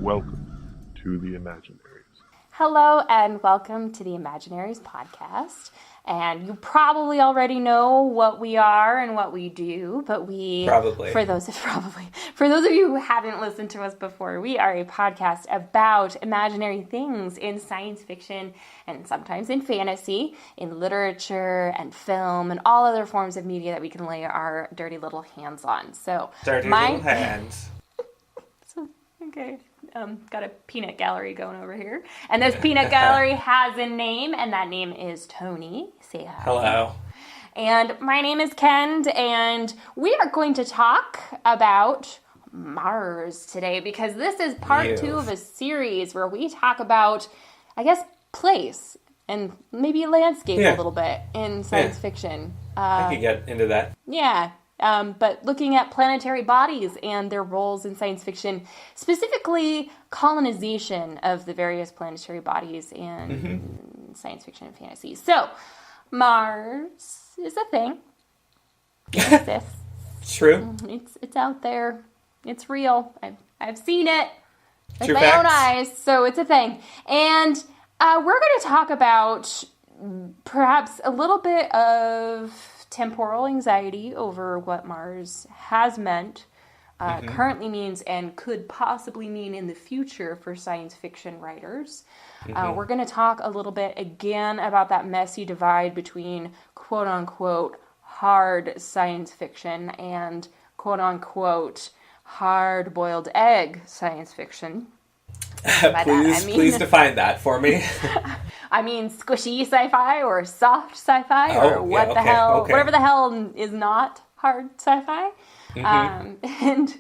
Welcome to the Imaginaries. Hello and welcome to the Imaginaries podcast. And you probably already know what we are and what we do, but for those of you who haven't listened to us before, we are a podcast about imaginary things in science fiction and sometimes in fantasy, in literature and film and all other forms of media that we can lay our dirty little hands on. Little hands. Okay. Got a peanut gallery going over here. And this peanut gallery has a name, and that name is Tony. Say hi. Hello. And my name is Ken, and we are going to talk about Mars today, because this is part 2 of a series where we talk about, I guess, place and maybe landscape a little bit in science fiction. I could get into that. Yeah. But looking at planetary bodies and their roles in science fiction, specifically colonization of the various planetary bodies in science fiction and fantasy. So, Mars is a thing. It exists. True. It's out there. It's real. I've seen it with True my facts. own eyes. So it's a thing. And we're going to talk about perhaps a little bit of temporal anxiety over what Mars has meant, currently means, and could possibly mean in the future for science fiction writers. We're going to talk a little bit again about that messy divide between quote-unquote hard science fiction and quote-unquote hard-boiled egg science fiction. Please define that for me. I mean, squishy sci-fi or soft sci-fi or whatever the hell is not hard sci-fi. And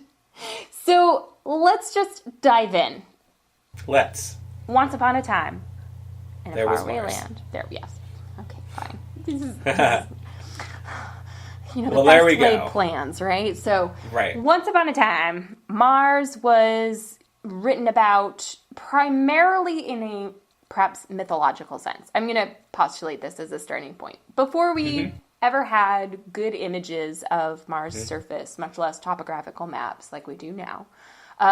so let's just dive in. Let's. Once upon a time in a faraway land. Yes. Okay, fine. This is the there we best laid go. plans, right? So right. Once upon a time, Mars was written about primarily in a perhaps mythological sense. I'm going to postulate this as a starting point. Before we ever had good images of Mars' surface, much less topographical maps like we do now,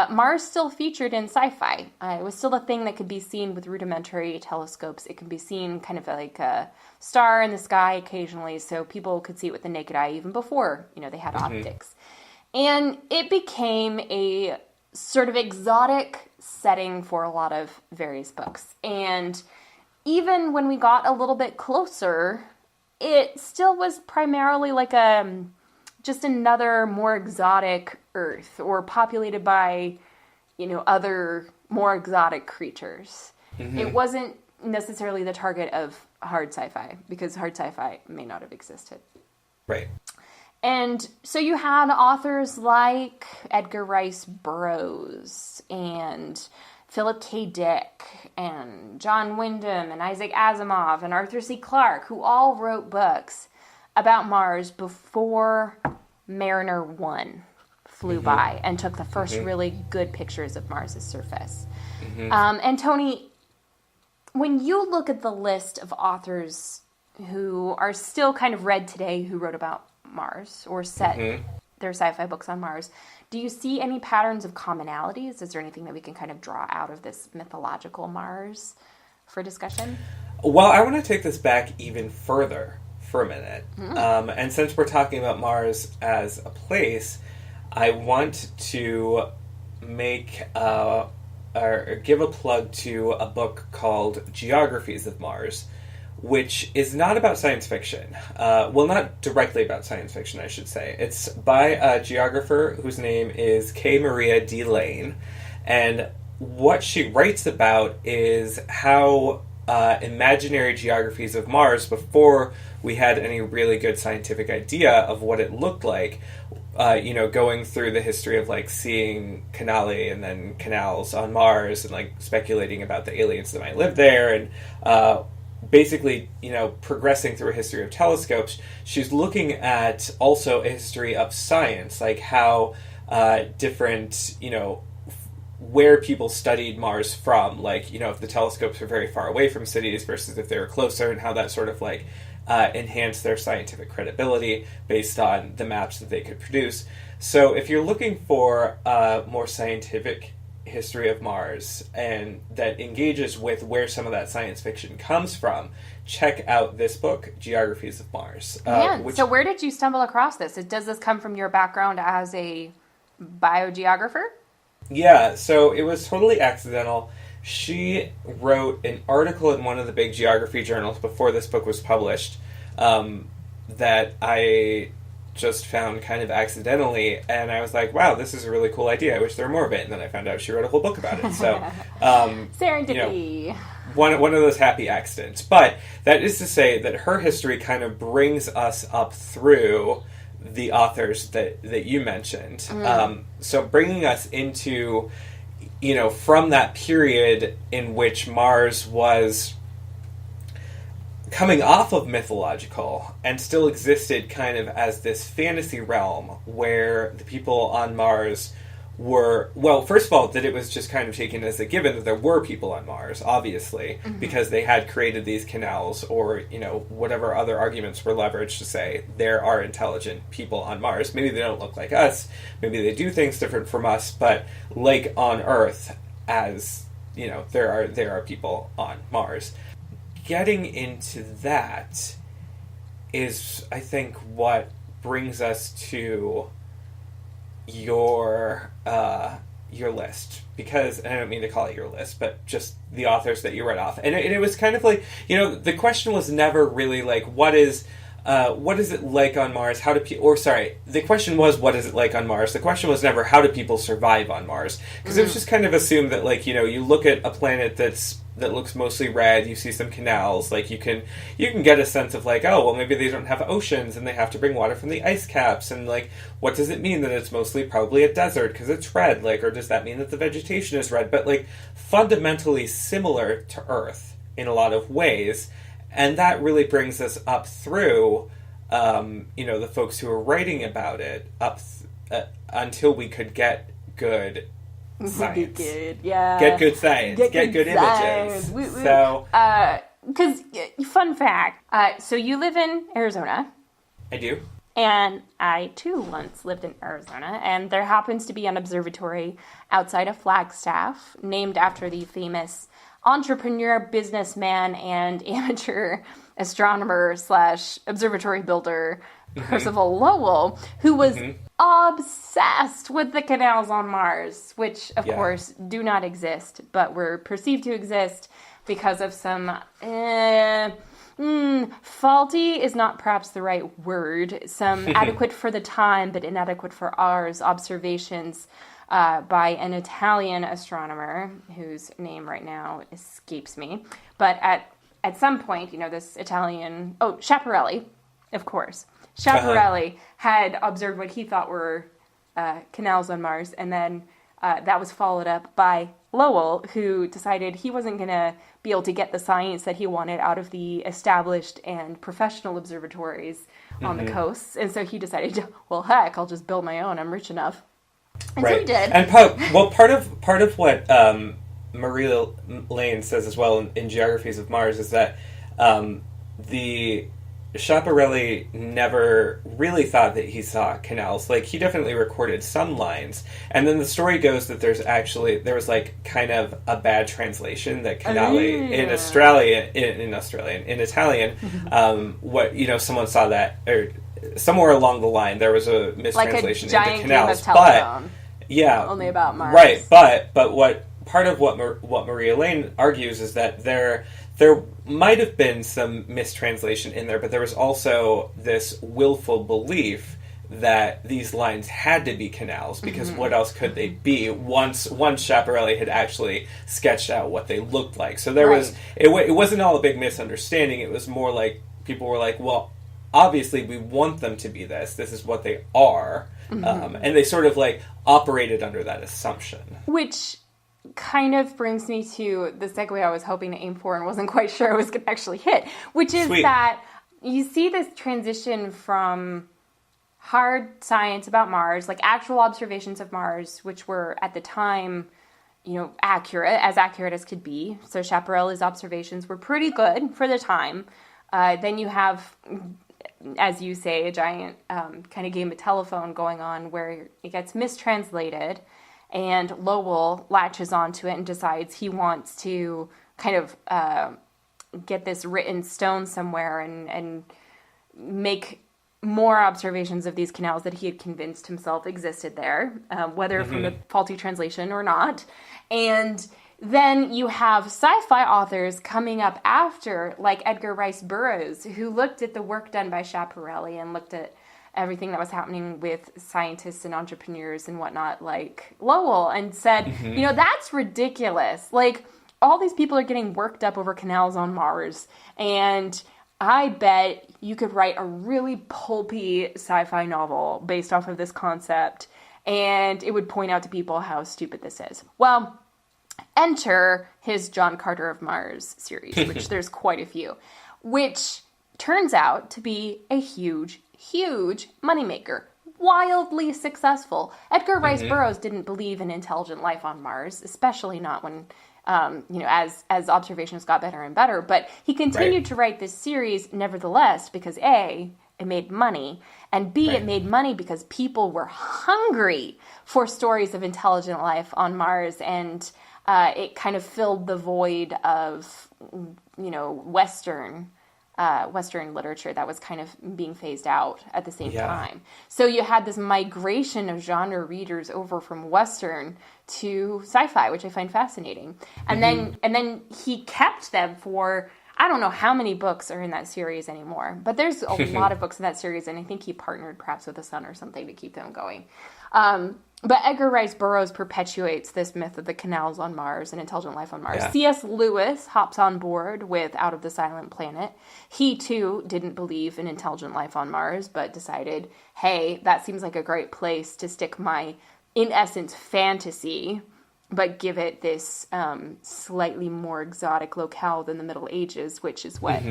Mars still featured in sci-fi. It was still a thing that could be seen with rudimentary telescopes. It can be seen kind of like a star in the sky occasionally, so people could see it with the naked eye even before, they had optics. And it became a sort of exotic setting for a lot of various books. And even when we got a little bit closer, it still was primarily like just another more exotic Earth, or populated by, other more exotic creatures. It wasn't necessarily the target of hard sci-fi, because hard sci-fi may not have existed. Right. And so you had authors like Edgar Rice Burroughs and Philip K. Dick and John Wyndham and Isaac Asimov and Arthur C. Clarke, who all wrote books about Mars before Mariner 1 flew by and took the first really good pictures of Mars' surface. And Tony, when you look at the list of authors who are still kind of read today who wrote about Mars or set their sci-fi books on Mars, do you see any patterns of commonalities? Is there anything that we can kind of draw out of this mythological Mars for discussion? Well, I want to take this back even further for a minute. And since we're talking about Mars as a place, I want to make or give a plug to a book called Geographies of Mars, which is not about science fiction. Well, not directly about science fiction, I should say. It's by a geographer whose name is K. Maria D. Lane. And what she writes about is how imaginary geographies of Mars, before we had any really good scientific idea of what it looked like, going through the history of, seeing Canali and then Canals on Mars and, speculating about the aliens that might live there and basically, progressing through a history of telescopes, she's looking at also a history of science, like how different, where people studied Mars from, if the telescopes are very far away from cities versus if they were closer, and how that sort of, enhanced their scientific credibility based on the maps that they could produce. So if you're looking for a more scientific history of Mars and that engages with where some of that science fiction comes from, check out this book, Geographies of Mars. So where did you stumble across this? Does this come from your background as a biogeographer? Yeah, so it was totally accidental. She wrote an article in one of the big geography journals before this book was published that I just found kind of accidentally, and I was like, wow, this is a really cool idea. I wish there were more of it. And then I found out she wrote a whole book about it. So serendipity. One of those happy accidents. But that is to say that her history kind of brings us up through the authors that you mentioned. So bringing us into, from that period in which Mars was coming off of mythological and still existed kind of as this fantasy realm where the people on Mars were, well, first of all, that it was just kind of taken as a given that there were people on Mars, obviously, because they had created these canals or, whatever other arguments were leveraged to say there are intelligent people on Mars. Maybe they don't look like us, maybe they do things different from us, but like on Earth, as, there are people on Mars. Getting into that is, I think, what brings us to your list, because, and I don't mean to call it your list, but just the authors that you read off, and it was kind of like, the question was never really like, what is it like on Mars? The question was, what is it like on Mars? The question was never, how do people survive on Mars? Because it was just kind of assumed that, like, you look at a planet that looks mostly red, you see some canals, like, you can get a sense of, like, oh, well, maybe they don't have oceans, and they have to bring water from the ice caps, and, like, what does it mean that it's mostly probably a desert, because it's red, like, or does that mean that the vegetation is red? But, like, fundamentally similar to Earth in a lot of ways. And that really brings us up through, the folks who are writing about it until we could get good science. Get good science. Get good images. Woo, woo. So, because fun fact. So you live in Arizona. I do. And I too once lived in Arizona, and there happens to be an observatory outside of Flagstaff named after the famous entrepreneur, businessman, and amateur astronomer / observatory builder Percival Lowell, who was obsessed with the canals on Mars, which of course do not exist, but were perceived to exist because of some faulty is not perhaps the right word, some adequate for the time but inadequate for ours observations by an Italian astronomer whose name right now escapes me. But at some point, this Italian... Oh, Schiaparelli, of course. Schiaparelli had observed what he thought were canals on Mars, and then that was followed up by Lowell, who decided he wasn't going to be able to get the science that he wanted out of the established and professional observatories on the coasts. And so he decided, well, heck, I'll just build my own. I'm rich enough. And so he did. And part of what Maria Lane says as well in Geographies of Mars is that the Schiaparelli never really thought that he saw canals. Like, he definitely recorded some lines, and then the story goes that there was like kind of a bad translation that canali in Italian, someone saw that, or somewhere along the line there was a mistranslation like a giant into canals, game of telephone, only about Mars. Right, but what part of what Maria Lane argues is that there might have been some mistranslation in there, but there was also this willful belief that these lines had to be canals, because what else could they be once Schiaparelli had actually sketched out what they looked like. So there was, it wasn't all a big misunderstanding, it was more like people were like, well, obviously we want them to be this is what they are, and they sort of like operated under that assumption. Which kind of brings me to the segue I was hoping to aim for and wasn't quite sure I was going to actually hit, which is that you see this transition from hard science about Mars, like actual observations of Mars, which were at the time, accurate as could be. So Schiaparelli's observations were pretty good for the time. Then you have, as you say, a giant kind of game of telephone going on where it gets mistranslated. and Lowell latches onto it and decides he wants to kind of get this written stone somewhere and make more observations of these canals that he had convinced himself existed there, whether from a faulty translation or not. And then you have sci-fi authors coming up after, like Edgar Rice Burroughs, who looked at the work done by Schiaparelli and looked at everything that was happening with scientists and entrepreneurs and whatnot, like Lowell, and said, that's ridiculous. Like, all these people are getting worked up over canals on Mars, and I bet you could write a really pulpy sci-fi novel based off of this concept, and it would point out to people how stupid this is. Well, enter his John Carter of Mars series, which there's quite a few, which turns out to be a huge, huge moneymaker. Wildly successful. Edgar Rice Burroughs didn't believe in intelligent life on Mars, especially not when, as observations got better and better. But he continued to write this series nevertheless because A, it made money, and B, it made money because people were hungry for stories of intelligent life on Mars, and it kind of filled the void of, Western literature that was kind of being phased out at the same time. So you had this migration of genre readers over from Western to sci-fi, which I find fascinating. And then he kept them for, I don't know how many books are in that series anymore, but there's a lot of books in that series, and I think he partnered perhaps with the Sun or something to keep them going. But Edgar Rice Burroughs perpetuates this myth of the canals on Mars and intelligent life on Mars. Yeah. C.S. Lewis hops on board with Out of the Silent Planet. He, too, didn't believe in intelligent life on Mars, but decided, hey, that seems like a great place to stick my, in essence, fantasy, but give it this slightly more exotic locale than the Middle Ages, which is what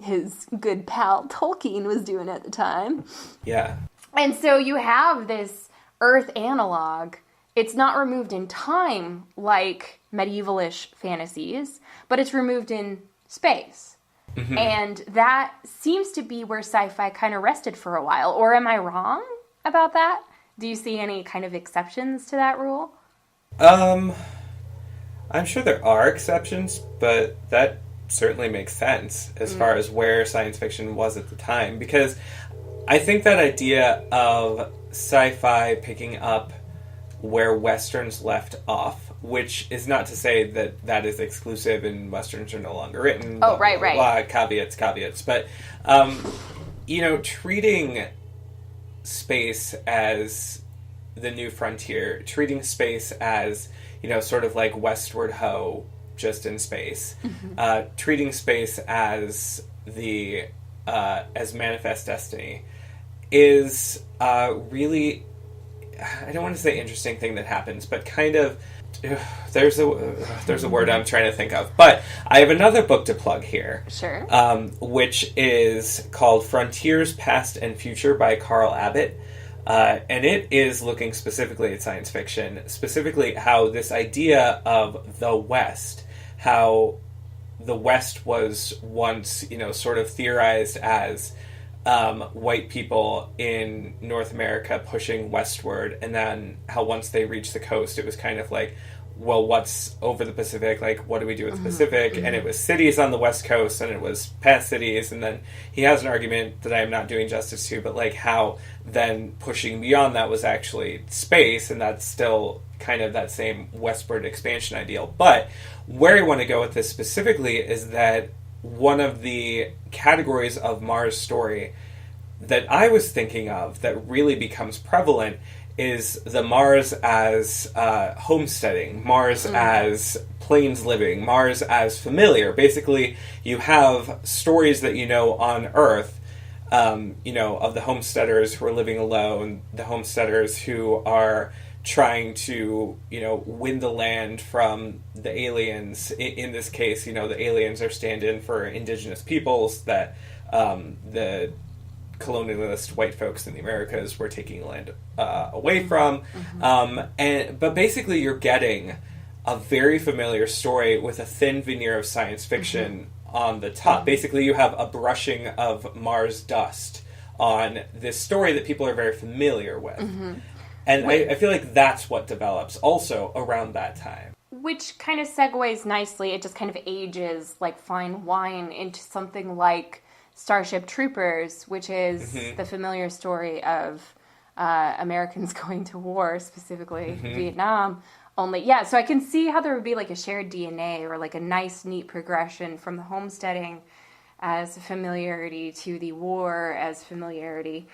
his good pal Tolkien was doing at the time. Yeah. And so you have this Earth analog. It's not removed in time like medievalish fantasies, but it's removed in space. And that seems to be where sci-fi kind of rested for a while. Or am I wrong about that? Do you see any kind of exceptions to that rule? I'm sure there are exceptions, but that certainly makes sense as far as where science fiction was at the time, because I think that idea of sci-fi picking up where Westerns left off, which is not to say that that is exclusive and Westerns are no longer written. Oh, right. Caveats. But, treating space as the new frontier, treating space as, sort of like Westward Ho, just in space, treating space as the as manifest destiny is really, I don't want to say interesting thing that happens, but kind of, there's a word I'm trying to think of. But I have another book to plug here. Sure. Which is called Frontiers, Past and Future by Carl Abbott. And it is looking specifically at science fiction, specifically how this idea of the West, how the West was once, sort of theorized as white people in North America pushing westward, and then how once they reached the coast, it was kind of like, well, what's over the Pacific? Like, what do we do with the Pacific? And it was cities on the West Coast, and it was past cities, and then he has an argument that I am not doing justice to, but like how then pushing beyond that was actually space, and that's still kind of that same westward expansion ideal. But where I want to go with this specifically is that one of the categories of Mars story that I was thinking of that really becomes prevalent is the Mars as homesteading, Mars as plains living, Mars as familiar. Basically, you have stories that you know on Earth, of the homesteaders who are living alone, the homesteaders who are trying to, win the land from the aliens. In this case, the aliens are stand-in for indigenous peoples that the colonialist white folks in the Americas were taking land away from. But basically you're getting a very familiar story with a thin veneer of science fiction on the top. Basically you have a brushing of Mars dust on this story that people are very familiar with. And I feel like that's what develops also around that time. Which kind of segues nicely. It just kind of ages like fine wine into something like Starship Troopers, which is the familiar story of Americans going to war, specifically Vietnam. Only, yeah, so I can see how there would be like a shared DNA or like a nice, neat progression from the homesteading as familiarity to the war as familiarity.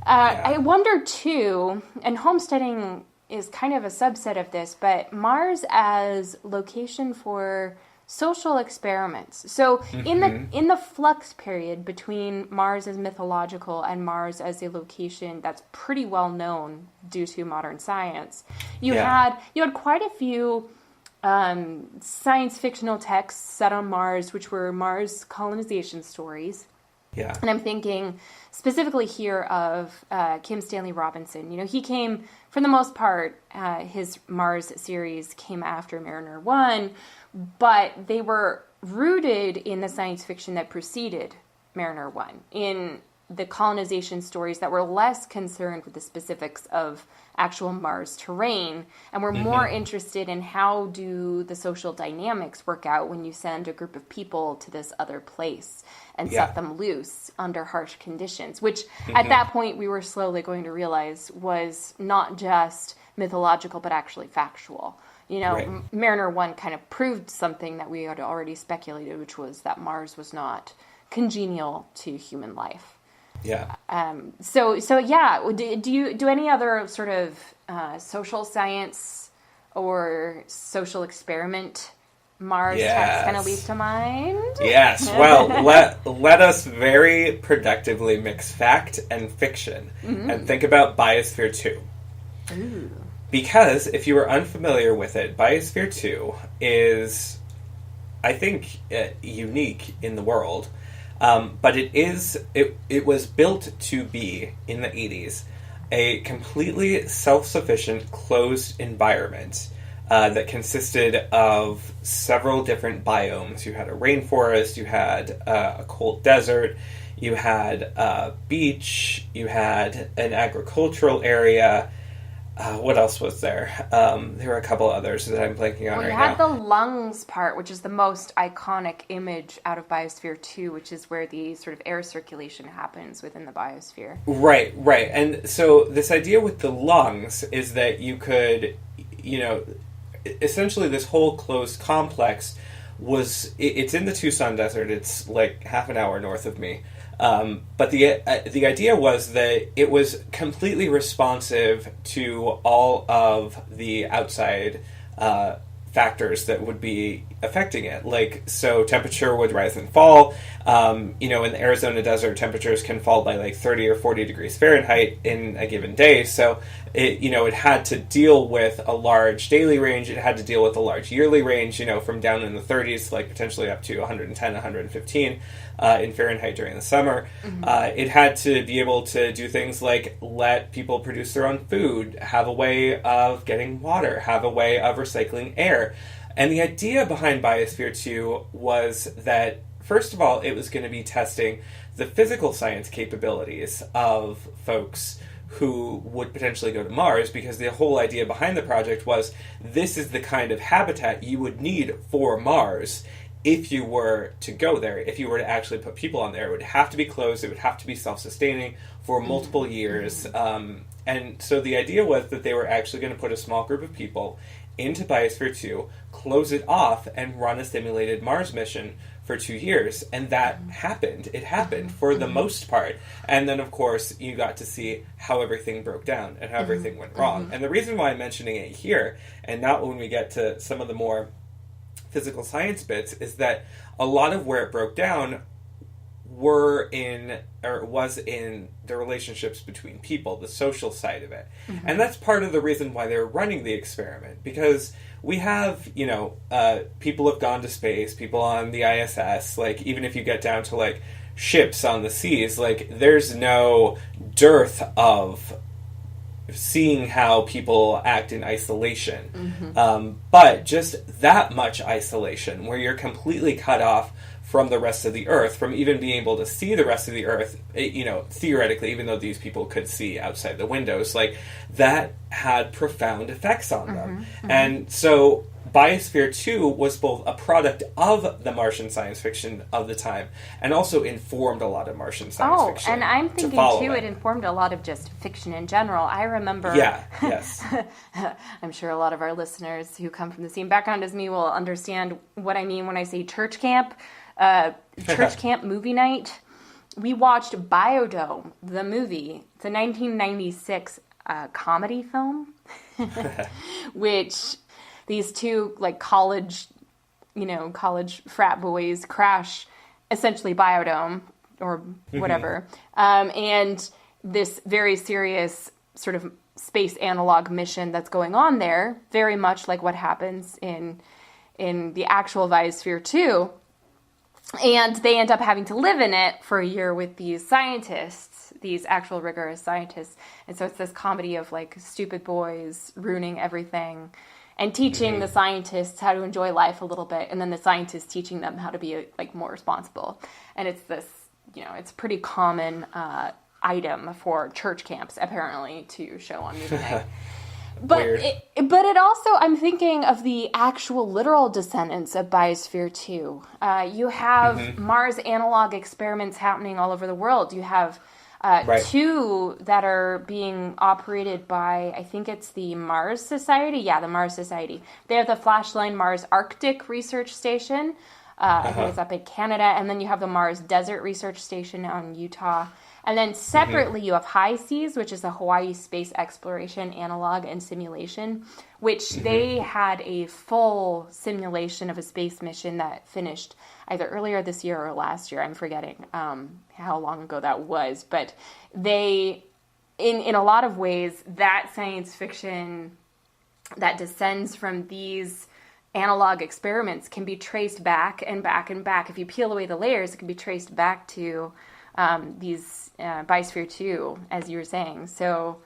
I wonder too, and homesteading is kind of a subset of this, but Mars as location for social experiments. So in the flux period between Mars as mythological and Mars as a location that's pretty well known due to modern science, you had quite a few science fictional texts set on Mars, which were Mars colonization stories. Yeah. And I'm thinking specifically here of Kim Stanley Robinson. You know, he came, for the most part, his Mars series came after Mariner 1, but they were rooted in the science fiction that preceded Mariner 1, in the colonization stories that were less concerned with the specifics of actual Mars terrain and were more interested in how do the social dynamics work out when you send a group of people to this other place and set them loose under harsh conditions, which at that point we were slowly going to realize was not just mythological but actually factual. You know, Mariner 1 kind of proved something that we had already speculated, which was that Mars was not congenial to human life. Yeah. So yeah. Do any other sort of social science or social experiment Mars text kind of leap to mind? Yes. Well, let us very productively mix fact and fiction and think about Biosphere 2. Ooh. Because if you are unfamiliar with it, Biosphere 2 is, I think, unique in the world. But it was built to be, in the 80s, a completely self-sufficient, closed environment that consisted of several different biomes. You had a rainforest, you had a cold desert, you had a beach, you had an agricultural area. What else was there? There were a couple others that I'm blanking on right now. You had the lungs part, which is the most iconic image out of Biosphere 2, which is where the sort of air circulation happens within the biosphere. Right. And so this idea with the lungs is that you could, essentially this whole closed complex it's in the Tucson Desert. It's like half an hour north of me. But the idea was that it was completely responsive to all of the outside factors that would be affecting it. Like, so temperature would rise and fall. In the Arizona desert, temperatures can fall by like 30 or 40 degrees Fahrenheit in a given day. So it had to deal with a large daily range. It had to deal with a large yearly range, from down in the 30s, like potentially up to 110, 115 in Fahrenheit during the summer. It had to be able to do things like let people produce their own food, have a way of getting water, have a way of recycling air. And the idea behind Biosphere 2 was that, first of all, it was going to be testing the physical science capabilities of folks who would potentially go to Mars, because the whole idea behind the project was this is the kind of habitat you would need for Mars if you were to go there, if you were to actually put people on there. It would have to be closed, it would have to be self-sustaining for multiple years. And so the idea was that they were actually going to put a small group of people into Biosphere 2, close it off, and run a simulated Mars mission for 2 years. And that happened. It happened for the most part. And then, of course, you got to see how everything broke down and how everything went wrong. And the reason why I'm mentioning it here, and not when we get to some of the more physical science bits, is that a lot of where it broke down was in the relationships between people, the social side of it. And that's part of the reason why they're running the experiment, because we have, people have gone to space, people on the ISS, like, even if you get down to, like, ships on the seas, like, there's no dearth of seeing how people act in isolation. But just that much isolation, where you're completely cut off from the rest of the Earth, from even being able to see the rest of the Earth, theoretically, even though these people could see outside the windows, like, that had profound effects on them. And so Biosphere 2 was both a product of the Martian science fiction of the time and also informed a lot of Martian science fiction. And I'm thinking, too, it informed a lot of just fiction in general. I remember... Yeah, yes. I'm sure a lot of our listeners who come from the same background as me will understand what I mean when I say church camp. Church camp movie night. We watched Biodome, the movie. It's a 1996 comedy film, which... These two, like, college frat boys crash essentially Biodome or whatever. And this very serious sort of space analog mission that's going on there, very much like what happens in the actual Biosphere 2. And they end up having to live in it for a year with these scientists, these actual rigorous scientists. And so it's this comedy of, like, stupid boys ruining everything and teaching the scientists how to enjoy life a little bit, and then the scientists teaching them how to be, like, more responsible. And it's this, it's a pretty common item for church camps, apparently, to show on movie night. But it also, I'm thinking of the actual literal descendants of Biosphere 2. You have Mars analog experiments happening all over the world. You have two that are being operated by, I think it's the Mars Society. Yeah, the Mars Society. They have the Flashline Mars Arctic Research Station. I think it's up in Canada. And then you have the Mars Desert Research Station out in Utah. And then separately, you have High Seas, which is the Hawaii Space Exploration Analog and Simulation, which they had a full simulation of a space mission that finished either earlier this year or last year. I'm forgetting how long ago that was. But they, in a lot of ways, that science fiction that descends from these analog experiments can be traced back and back and back. If you peel away the layers, it can be traced back to these Biosphere 2, as you were saying. So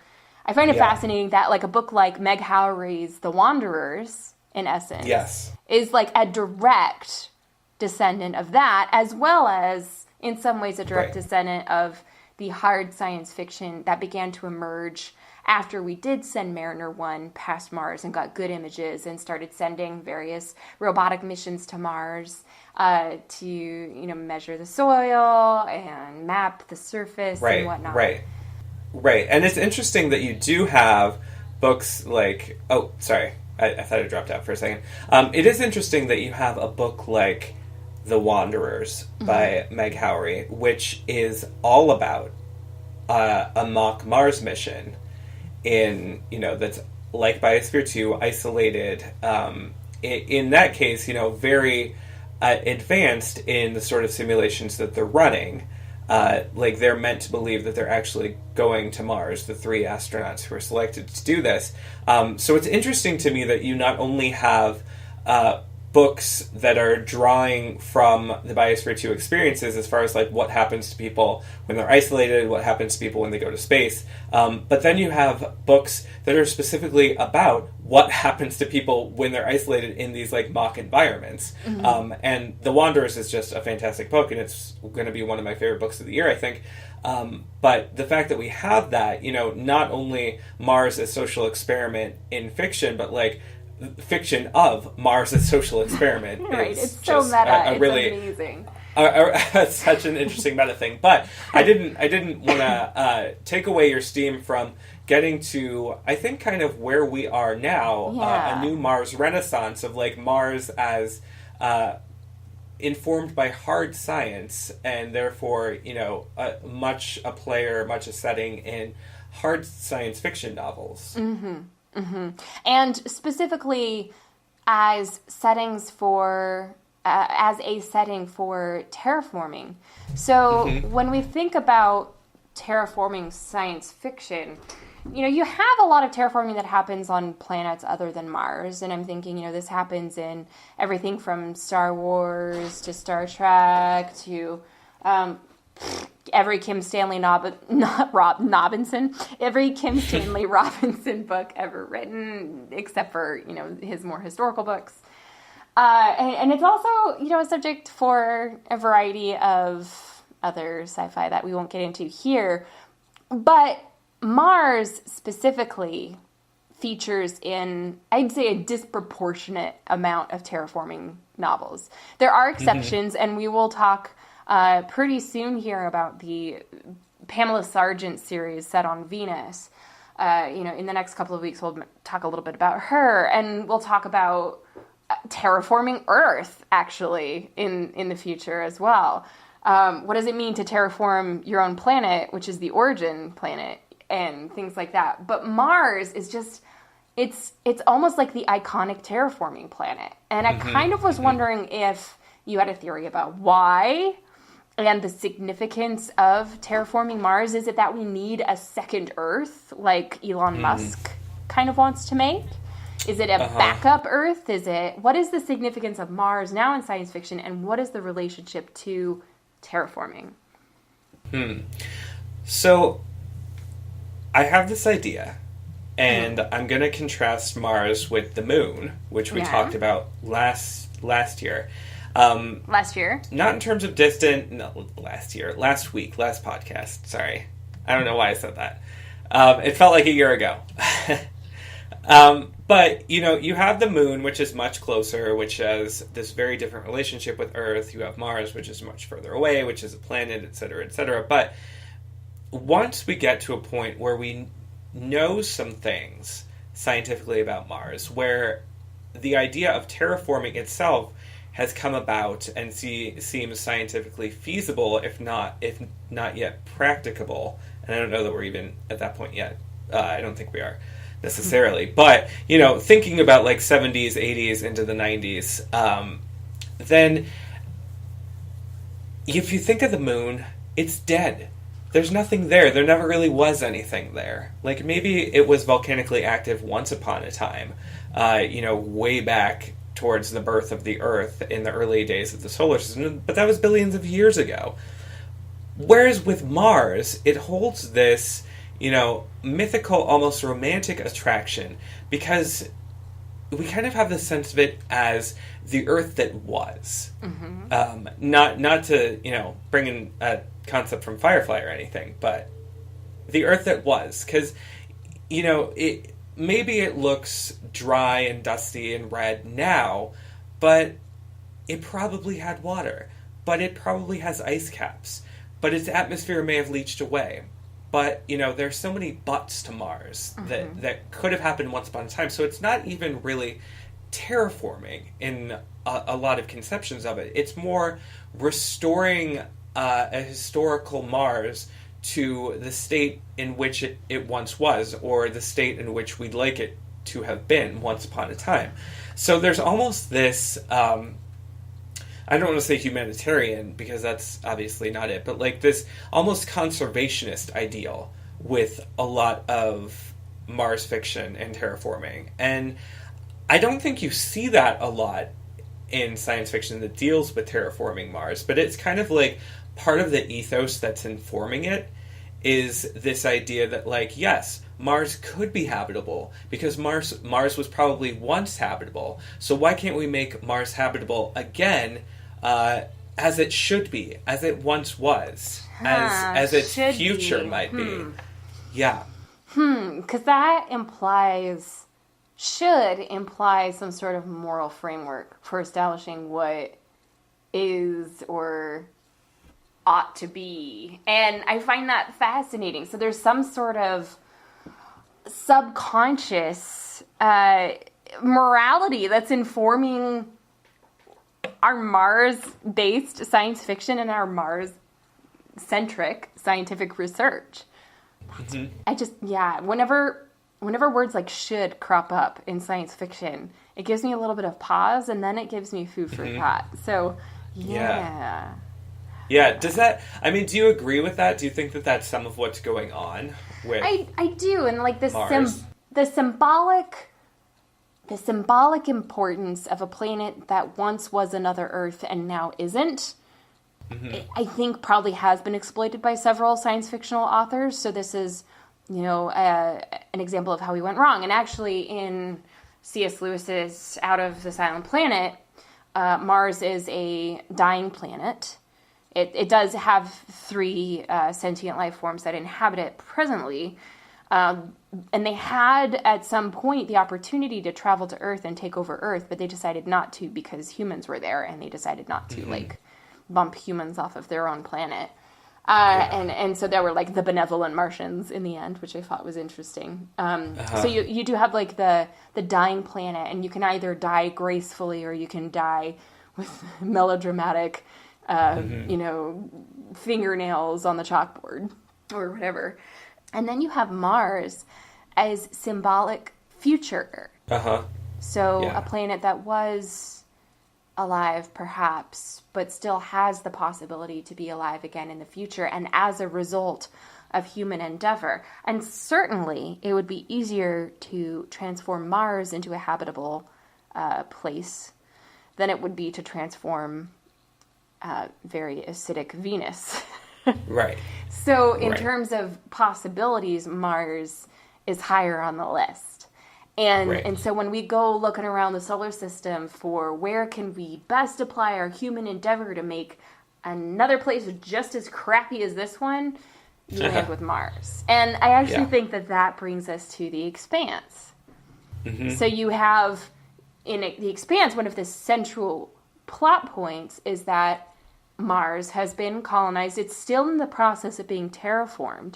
I find it fascinating that, like, a book like Meg Howry's The Wanderers, in essence, is like a direct descendant of that, as well as, in some ways, a direct descendant of the hard science fiction that began to emerge after we did send Mariner 1 past Mars and got good images and started sending various robotic missions to Mars to, measure the soil and map the surface and whatnot. Right. And it's interesting that you do have books like... Oh, sorry. I thought I dropped out for a second. It is interesting that you have a book like The Wanderers by Meg Howry, which is all about a mock Mars mission that's like Biosphere 2, isolated. In that case, very advanced in the sort of simulations that they're running. Like, they're meant to believe that they're actually going to Mars, the 3 astronauts who are selected to do this. So it's interesting to me that you not only have books that are drawing from the Biosphere 2 experiences as far as, like, what happens to people when they're isolated, what happens to people when they go to space, but then you have books that are specifically about what happens to people when they're isolated in these, like, mock environments. And The Wanderers is just a fantastic book, and it's going to be one of my favorite books of the year, I think. But the fact that we have that, not only Mars as social experiment in fiction, but, like, fiction of Mars as social experiment. It's so meta. It's amazing. Such an interesting meta thing. But I didn't want to take away your steam from getting to, I think, kind of where we are now, a new Mars renaissance of, like, Mars as informed by hard science, and therefore, much a setting in hard science fiction novels. And specifically as settings for as a setting for terraforming. So when we think about terraforming science fiction, you have a lot of terraforming that happens on planets other than Mars. And I'm thinking, this happens in everything from Star Wars to Star Trek to every Kim Stanley every Kim Stanley Robinson book ever written, except for, his more historical books. And it's also, a subject for a variety of other sci-fi that we won't get into here. But Mars specifically features in, I'd say, a disproportionate amount of terraforming novels. There are exceptions, and we will talk pretty soon here about the Pamela Sargent series set on Venus. In the next couple of weeks, we'll talk a little bit about her, and we'll talk about terraforming Earth, actually, in the future as well. What does it mean to terraform your own planet, which is the origin planet, and things like that. But Mars is just, it's almost like the iconic terraforming planet. And I kind of was wondering if you had a theory about why and the significance of terraforming Mars. Is it that we need a second Earth, like Elon Musk kind of wants to make? Is it a backup Earth? What is the significance of Mars now in science fiction, and what is the relationship to terraforming? So, I have this idea, and I'm going to contrast Mars with the moon, which we talked about last year. Last year? Not in terms of last week, last podcast, sorry. I don't know why I said that. It felt like a year ago. But, you have the moon, which is much closer, which has this very different relationship with Earth. You have Mars, which is much further away, which is a planet, etc., etc. But once we get to a point where we know some things scientifically about Mars, where the idea of terraforming itself has come about and seems scientifically feasible, if not yet practicable, and I don't know that we're even at that point yet. I don't think we are necessarily, but thinking about like 70s, 80s into the 90s, then if you think of the moon, it's dead. There's nothing there. There never really was anything there. Like, maybe it was volcanically active once upon a time, way back towards the birth of the Earth in the early days of the solar system, but that was billions of years ago. Whereas with Mars, it holds this mythical, almost romantic attraction, because we kind of have the sense of it as the Earth that was. Not to, bring in a concept from Firefly or anything, but the Earth that was. Because, maybe it looks dry and dusty and red now, but it probably had water. But it probably has ice caps. But its atmosphere may have leached away. But, there's so many buts to Mars that could have happened once upon a time. So it's not even really terraforming in a lot of conceptions of it. It's more restoring a historical Mars to the state in which it once was, or the state in which we'd like it to have been once upon a time. So there's almost this... I don't want to say humanitarian, because that's obviously not it, but like this almost conservationist ideal with a lot of Mars fiction and terraforming. And I don't think you see that a lot in science fiction that deals with terraforming Mars, but it's kind of like part of the ethos that's informing it is this idea that, like, yes, Mars could be habitable, because Mars was probably once habitable, so why can't we make Mars habitable again, as it should be, as it once was, as its future might be. Yeah. Because that should imply some sort of moral framework for establishing what is or ought to be. And I find that fascinating. So there's some sort of subconscious morality that's informing our Mars-based science fiction and our Mars-centric scientific research. Whenever words like should crop up in science fiction, it gives me a little bit of pause, and then it gives me food for thought. So, yeah. Does that, do you agree with that? Do you think that that's some of what's going on with I do, and like Mars? The symbolic importance of a planet that once was another Earth and now isn't, I think probably has been exploited by several science fictional authors. So this is, an example of how we went wrong. And actually in C.S. Lewis's Out of the Silent Planet, Mars is a dying planet. It does have 3 sentient life forms that inhabit it presently. And they had, at some point, the opportunity to travel to Earth and take over Earth, but they decided not to because humans were there, and they decided not to, like, bump humans off of their own planet. And so there were, like, the benevolent Martians in the end, which I thought was interesting. So you do have, like, the dying planet, and you can either die gracefully or you can die with melodramatic, fingernails on the chalkboard or whatever. And then you have Mars as symbolic future. So a planet that was alive, perhaps, but still has the possibility to be alive again in the future, and as a result of human endeavor. And certainly, it would be easier to transform Mars into a habitable place than it would be to transform very acidic Venus. Right. So in terms of possibilities, Mars is higher on the list. And so when we go looking around the solar system for where can we best apply our human endeavor to make another place just as crappy as this one, you land with Mars. And I actually think that brings us to the Expanse. So you have, in the Expanse, one of the central plot points is that Mars has been colonized. It's still in the process of being terraformed.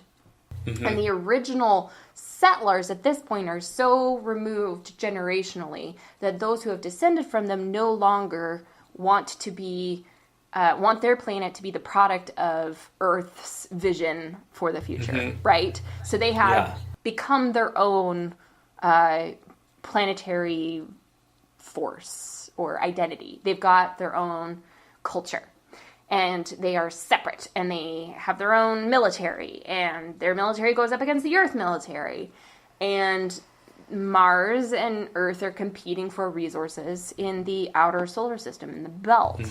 And the original settlers at this point are so removed generationally that those who have descended from them no longer want to be, want their planet to be the product of Earth's vision for the future, right? So they have become their own planetary force or identity. They've got their own culture. And they are separate, and they have their own military, and their military goes up against the Earth military. And Mars and Earth are competing for resources in the outer solar system, in the belt.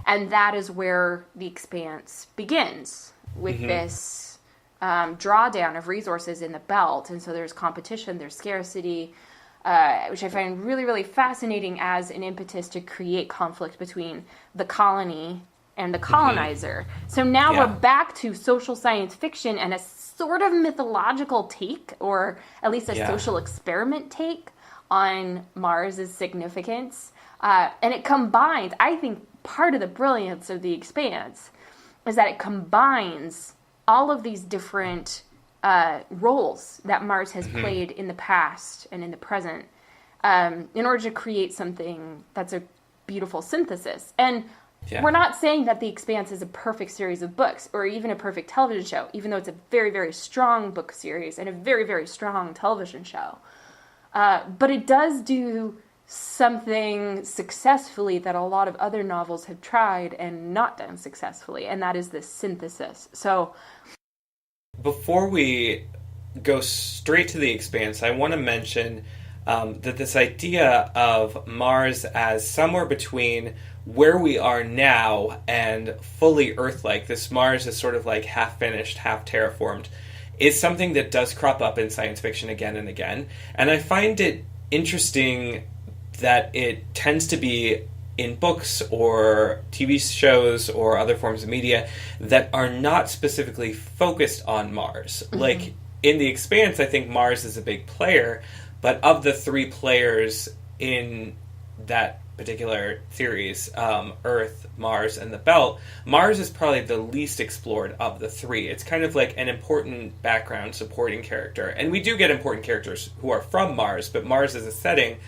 And that is where the Expanse begins, with this drawdown of resources in the belt. And so there's competition, there's scarcity, which I find really, really fascinating as an impetus to create conflict between the colony and the colonizer. So now we're back to social science fiction and a sort of mythological take, or at least a social experiment take on Mars's significance. And it combines, I think part of the brilliance of the Expanse is that it combines all of these different roles that Mars has played in the past and in the present in order to create something that's a beautiful synthesis. And we're not saying that The Expanse is a perfect series of books or even a perfect television show, even though it's a very, very strong book series and a very, very strong television show. But it does do something successfully that a lot of other novels have tried and not done successfully, and that is this synthesis. So, before we go straight to The Expanse, I want to mention that this idea of Mars as somewhere between where we are now and fully Earth-like, this Mars is sort of like half-finished, half-terraformed, is something that does crop up in science fiction again and again. And I find it interesting that it tends to be in books or TV shows or other forms of media that are not specifically focused on Mars. Like, in The Expanse, I think Mars is a big player, but of the 3 players in that particular series, Earth, Mars, and the Belt, Mars is probably the least explored of the 3. It's kind of like an important background supporting character. And we do get important characters who are from Mars, but Mars as a setting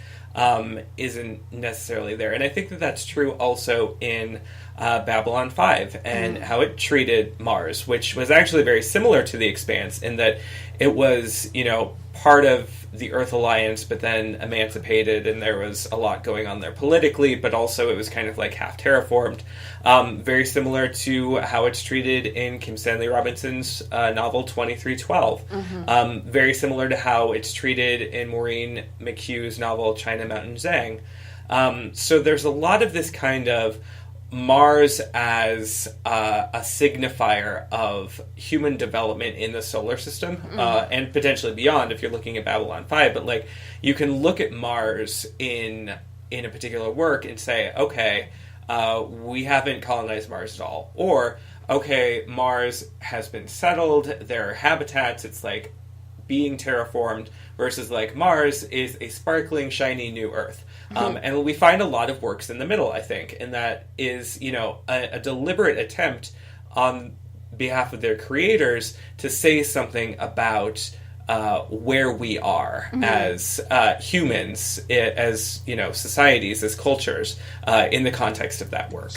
isn't necessarily there. And I think that that's true also in Babylon 5 and how it treated Mars, which was actually very similar to The Expanse in that it was, part of the Earth Alliance, but then emancipated, and there was a lot going on there politically, but also it was kind of like half terraformed. Very similar to how it's treated in Kim Stanley Robinson's novel 2312. Very similar to how it's treated in Maureen McHugh's novel China Mountain Zhang. So there's a lot of this kind of Mars as a signifier of human development in the solar system, and potentially beyond if you're looking at Babylon 5. But, like, you can look at Mars in in a particular work and say, okay, we haven't colonized Mars at all. Or, okay, Mars has been settled, there are habitats, it's like being terraformed, versus like Mars is a sparkling, shiny new Earth. And we find a lot of works in the middle, I think, and that is, a deliberate attempt on behalf of their creators to say something about where we are as humans, as societies, as cultures, in the context of that work,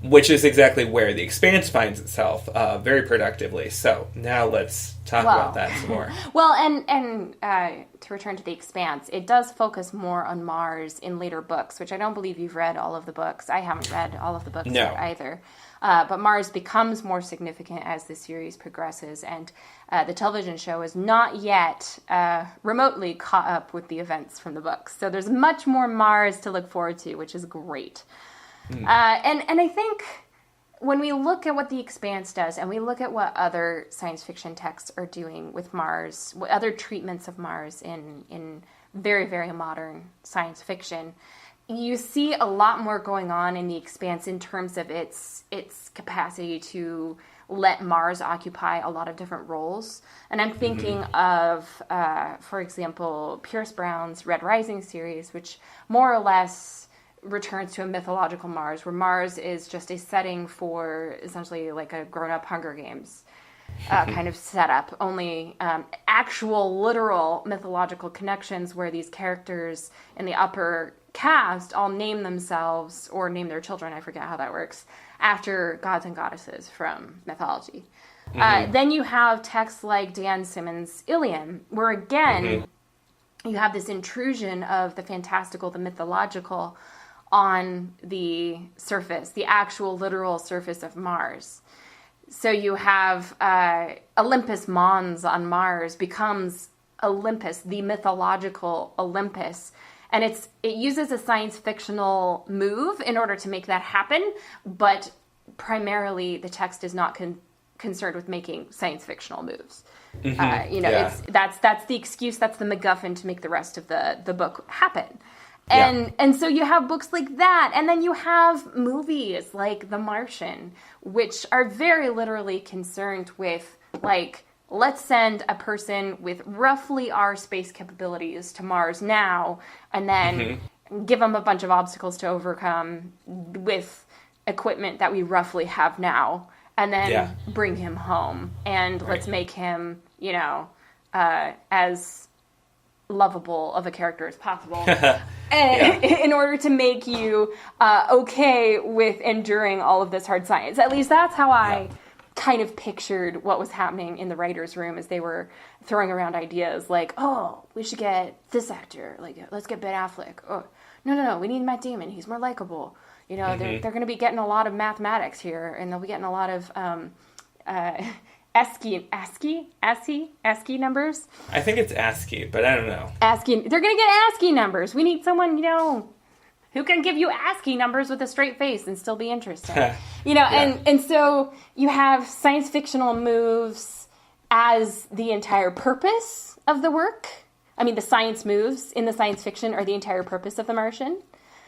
which is exactly where the Expanse finds itself very productively. So now let's talk about that some more. Well, and to return to the Expanse, it does focus more on Mars in later books, which I don't believe you've read all of the books. I haven't read all of the books yet either. But Mars becomes more significant as the series progresses, and the television show is not yet remotely caught up with the events from the books. So there's much more Mars to look forward to, which is great. And I think when we look at what the Expanse does, and we look at what other science fiction texts are doing with Mars, what other treatments of Mars in very, very modern science fiction, you see a lot more going on in the Expanse in terms of its capacity to let Mars occupy a lot of different roles. And I'm thinking of, for example, Pierce Brown's Red Rising series, which more or less returns to a mythological Mars, where Mars is just a setting for essentially like a grown-up Hunger Games kind of setup, only actual, literal mythological connections where these characters in the upper cast all name themselves or name their children, I forget how that works, after gods and goddesses from mythology. Then you have texts like Dan Simmons' Ilium, where again, you have this intrusion of the fantastical, the mythological on the surface, the actual literal surface of Mars. So you have Olympus Mons on Mars becomes Olympus, the mythological Olympus. And it uses a science fictional move in order to make that happen, but primarily the text is not concerned with making science fictional moves. That's the excuse, that's the MacGuffin to make the rest of the book happen. And so you have books like that, and then you have movies like The Martian, which are very literally concerned with, like, let's send a person with roughly our space capabilities to Mars now, and then give them a bunch of obstacles to overcome with equipment that we roughly have now, and then bring him home. And let's make him, as lovable of a character as possible in order to make you okay with enduring all of this hard science. At least that's how I kind of pictured what was happening in the writer's room as they were throwing around ideas like, oh, we should get this actor, like, let's get Ben Affleck. Oh, no, we need Matt Damon, he's more likable. They're going to be getting a lot of mathematics here, and they'll be getting a lot of ASCII numbers. I think it's ASCII, but I don't know. ASCII, they're going to get ASCII numbers. We need someone, who can give you ASCII numbers with a straight face and still be interesting. And so you have science fictional moves as the entire purpose of the work. I mean, the science moves in the science fiction are the entire purpose of The Martian.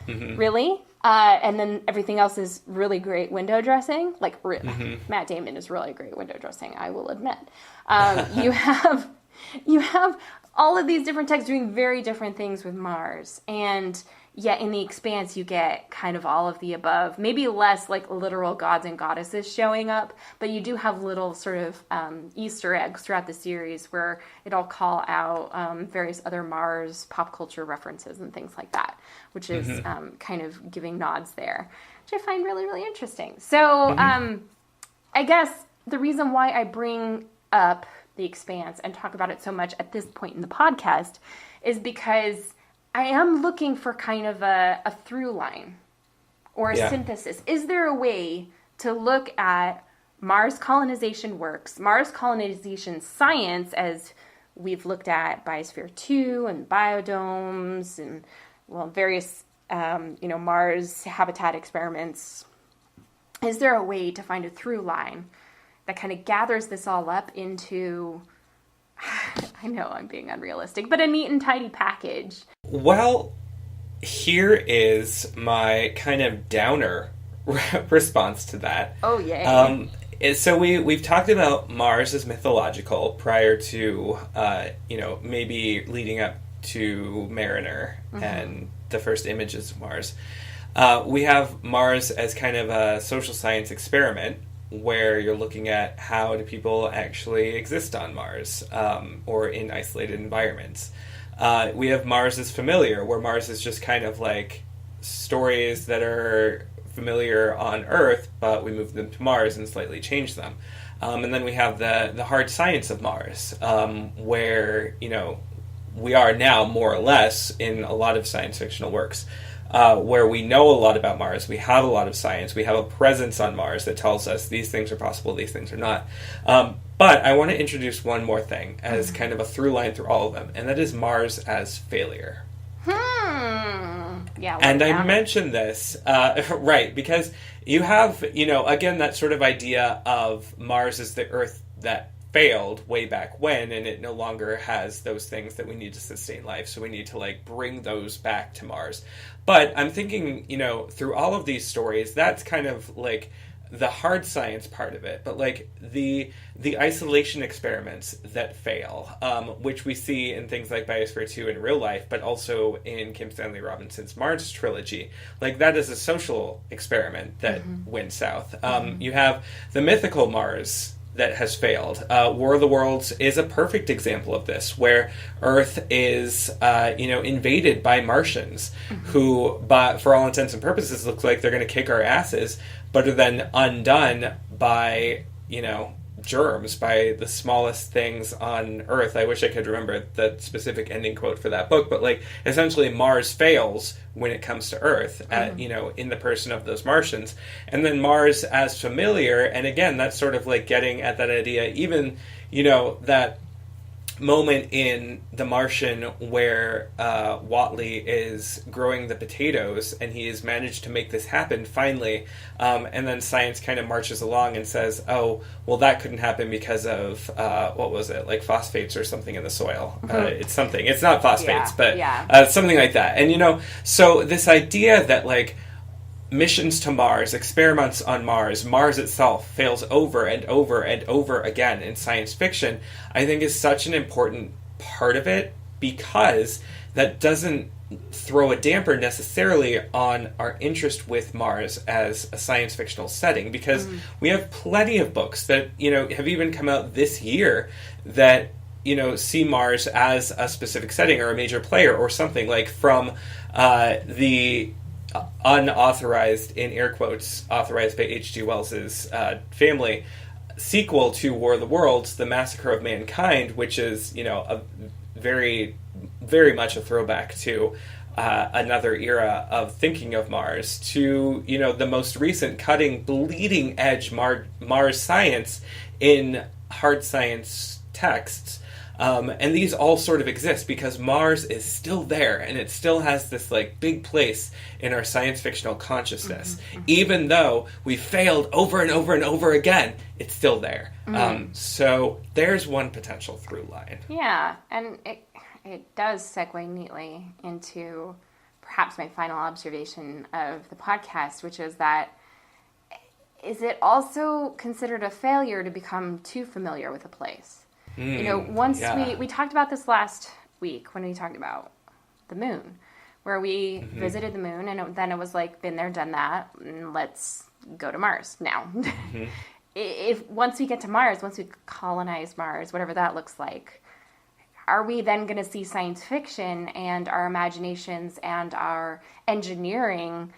Really? And then everything else is really great window dressing. Like, Matt Damon is really great window dressing, I will admit. You have all of these different texts doing very different things with Mars. And yet in the Expanse, you get kind of all of the above. Maybe less like literal gods and goddesses showing up, but you do have little sort of Easter eggs throughout the series where it'll call out various other Mars pop culture references and things like that, which is kind of giving nods there, which I find really, really interesting. So I guess the reason why I bring up the Expanse and talk about it so much at this point in the podcast is because I am looking for kind of a through line or a synthesis. Is there a way to look at Mars colonization works, Mars colonization science, as we've looked at Biosphere 2 and biodomes and, various, Mars habitat experiments? Is there a way to find a through line that kind of gathers this all up into, I know I'm being unrealistic, but a neat and tidy package? Well, here is my kind of downer response to that. Oh, yay. So we've talked about Mars as mythological prior to, maybe leading up to Mariner and the first images of Mars. We have Mars as kind of a social science experiment where you're looking at how do people actually exist on Mars or in isolated environments. We have Mars as familiar, where Mars is just kind of like stories that are familiar on Earth, but we move them to Mars and slightly change them. And then we have the hard science of Mars, where, we are now more or less in a lot of science fictional works, where we know a lot about Mars, we have a lot of science, we have a presence on Mars that tells us these things are possible, these things are not. But I want to introduce one more thing as kind of a through line through all of them, and that is Mars as failure. Yeah. And I mentioned this, right, because you have, again, that sort of idea of Mars as the Earth that failed way back when, and it no longer has those things that we need to sustain life, so we need to, bring those back to Mars. But I'm thinking, through all of these stories, that's kind of, the hard science part of it, but the isolation experiments that fail, which we see in things like Biosphere 2 in real life, but also in Kim Stanley Robinson's Mars trilogy. That is a social experiment that went south. You have the mythical Mars that has failed. War of the Worlds is a perfect example of this, where Earth is, invaded by Martians who, for all intents and purposes, look like they're going to kick our asses, but are then undone by, germs, by the smallest things on Earth. I wish I could remember the specific ending quote for that book, but essentially Mars fails when it comes to Earth, in the person of those Martians. And then Mars as familiar, and again, that's sort of getting at that idea, even, that moment in The Martian where Watney is growing the potatoes and he has managed to make this happen finally, and then science kind of marches along and says, oh, well, that couldn't happen because of what was it, phosphates or something in the soil. It's not phosphates, but something like that. And so this idea that missions to Mars, experiments on Mars, Mars itself fails over and over and over again in science fiction, I think is such an important part of it, because that doesn't throw a damper necessarily on our interest with Mars as a science fictional setting, because we have plenty of books that, have even come out this year that, see Mars as a specific setting or a major player or something, from the unauthorized, in air quotes, authorized by H.G. Wells's family, sequel to War of the Worlds, The Massacre of Mankind, which is, a very, very much a throwback to another era of thinking of Mars, to, the most recent cutting, bleeding edge Mars science in hard science texts. And these all sort of exist because Mars is still there, and it still has this big place in our science fictional consciousness. Even though we failed over and over and over again, it's still there. So there's one potential through line. Yeah, and it does segue neatly into perhaps my final observation of the podcast, which is that, is it also considered a failure to become too familiar with a place? Once we talked about this last week when we talked about the moon, where we visited the moon, and then it was been there, done that, and let's go to Mars now. If once we get to Mars, once we colonize Mars, whatever that looks like, are we then going to see science fiction and our imaginations and our engineering,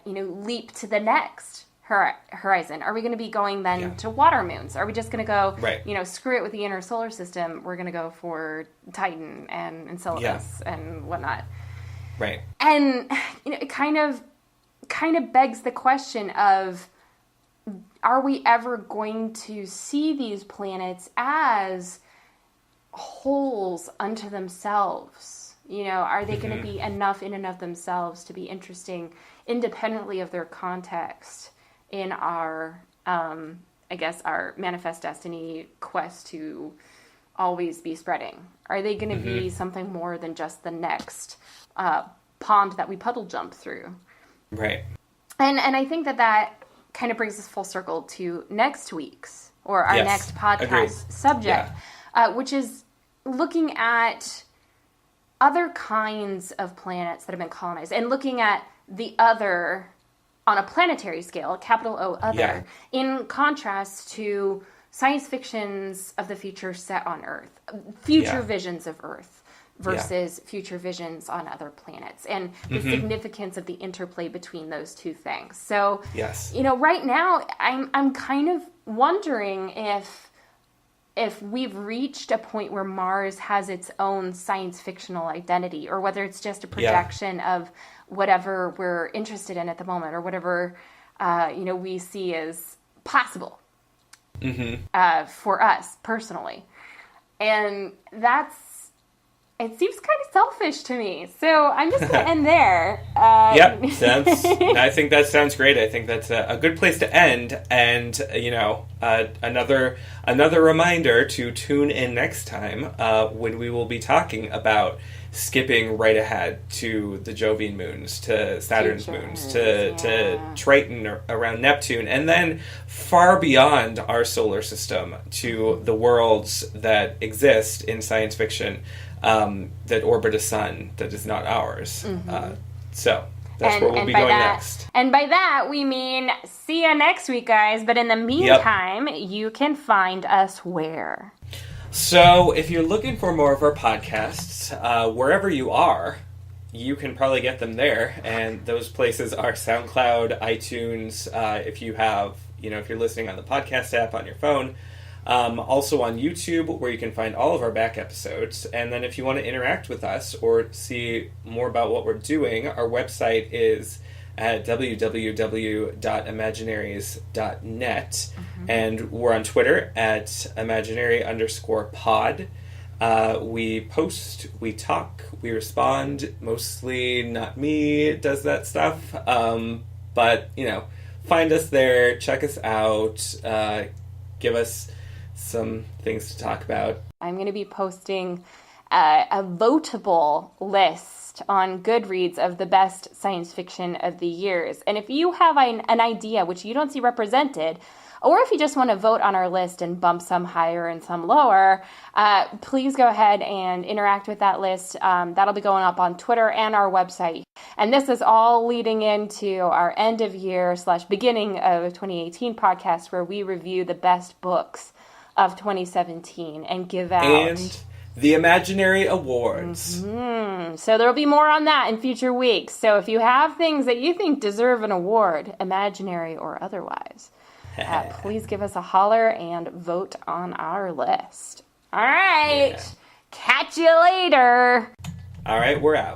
leap to the next horizon? Are we going to be going then to water moons? Are we just going to go, screw it with the inner solar system? We're going to go for Titan and Enceladus and whatnot. Right. And it kind of begs the question of, are we ever going to see these planets as wholes unto themselves? Are they going to be enough in and of themselves to be interesting independently of their context in our, our manifest destiny quest to always be spreading? Are they going to be something more than just the next pond that we puddle jump through. Right. And I think that kind of brings us full circle to next week's, or our next podcast subject, which is looking at other kinds of planets that have been colonized and looking at the other on a planetary scale, capital O other, in contrast to science fictions of the future set on Earth, future visions of Earth versus future visions on other planets, and the significance of the interplay between those two things. So, right now I'm kind of wondering if we've reached a point where Mars has its own science fictional identity, or whether it's just a projection of whatever we're interested in at the moment, or whatever we see as possible for us personally. And it seems kind of selfish to me. So I'm just going to end there. I think that sounds great. I think that's a good place to end. And, another reminder to tune in next time when we will be talking about skipping right ahead to the Jovian moons, to Saturn's moons, to Triton around Neptune, and then far beyond our solar system to the worlds that exist in science fiction that orbit a sun that is not ours. So that's where we'll be going next. And by that, we mean see you next week, guys. But in the meantime, you can find us where? So if you're looking for more of our podcasts, wherever you are, you can probably get them there. And those places are SoundCloud, iTunes, if you're listening on the podcast app on your phone. Also on YouTube, where you can find all of our back episodes. And then if you want to interact with us or see more about what we're doing, our website is at www.imaginaries.net. And we're on Twitter at imaginary_pod. We post, we talk, we respond. Mostly not me does that stuff. But, find us there, check us out, give us some things to talk about. I'm going to be posting a votable list on Goodreads of the best science fiction of the years. And if you have an idea which you don't see represented, or if you just want to vote on our list and bump some higher and some lower, please go ahead and interact with that list. That'll be going up on Twitter and our website. And this is all leading into our end of year / beginning of 2018 podcast, where we review the best books of 2017 and give out... And the Imaginary Awards. So there will be more on that in future weeks. So if you have things that you think deserve an award, imaginary or otherwise, please give us a holler and vote on our list. All right. Catch you later. All right, we're out.